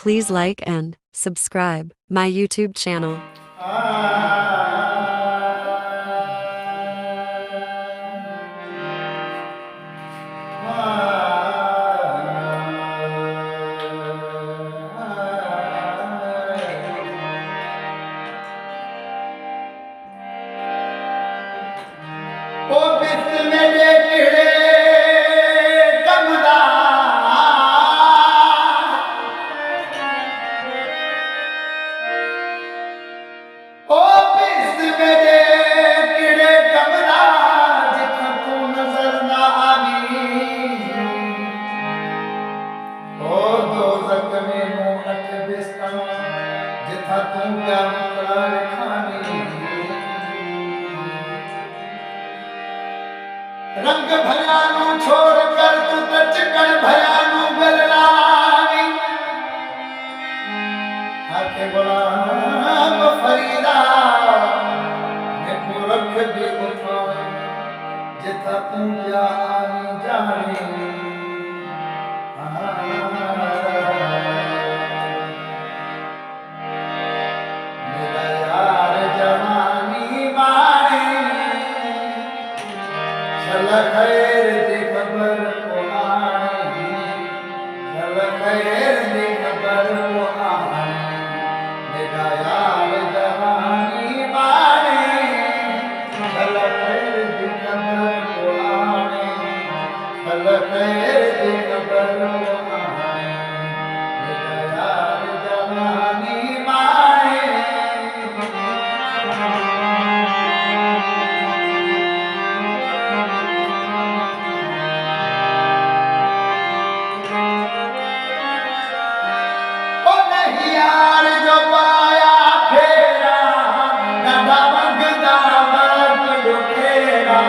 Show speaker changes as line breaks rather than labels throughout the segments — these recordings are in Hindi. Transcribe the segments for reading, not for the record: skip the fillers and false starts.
Please like and subscribe my YouTube channel.
रंग भयानु छोड़ कर तू चिकन भयानु बलरानी आके गुलाम फरीदा मैं रख भी उठावे जिथा तू जा आनी जाने मेरा यार जवानी मारे चल खैर दी खबर को आने चल खैर दी खबर को आने मेरा यार जवानी मारे चल खैर दी खबर को आने चल खैर दी खबर को आने मेरा यार जवानी मारे यार जो पाया फेरा नदा मंगदा मत डुकेरा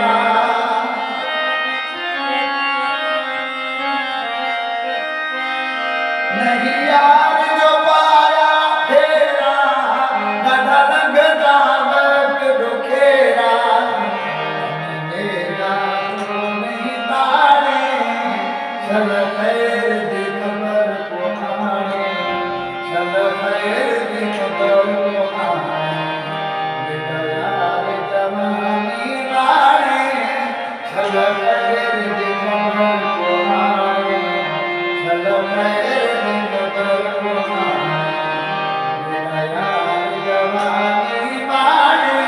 नहीं यार जो पाया फेरा नदा मंगदा मत डुकेरा मेरा नहीं तारे चल खैर दी खबर को आने चल खैर दी खबर को आने मेरा यार जवानी मारे चल खैर दी खबर को आने चल खैर दी खबर को आने मेरा यार जवानी मारे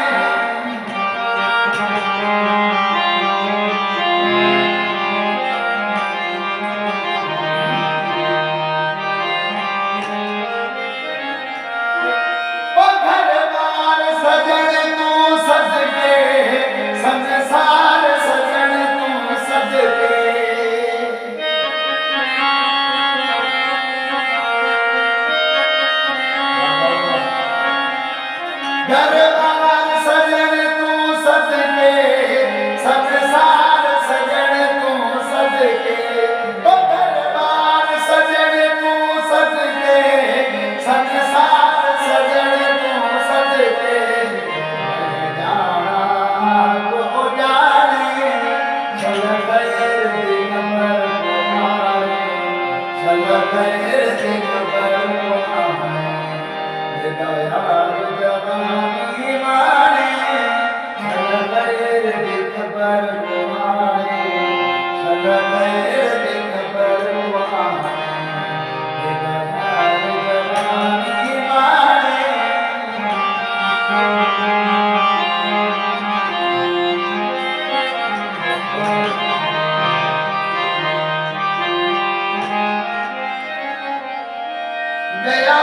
सजन तू सज के संसार सजन तू सज के घरवार सजन तू सज के संसार सजन तू सज के घरवार सजन तू सज के संसार सजन तू सज के जवानी मारे चल खैर दी खबर को आने चल खैर दी खबर को आने मेरा यार जवानी मारे गया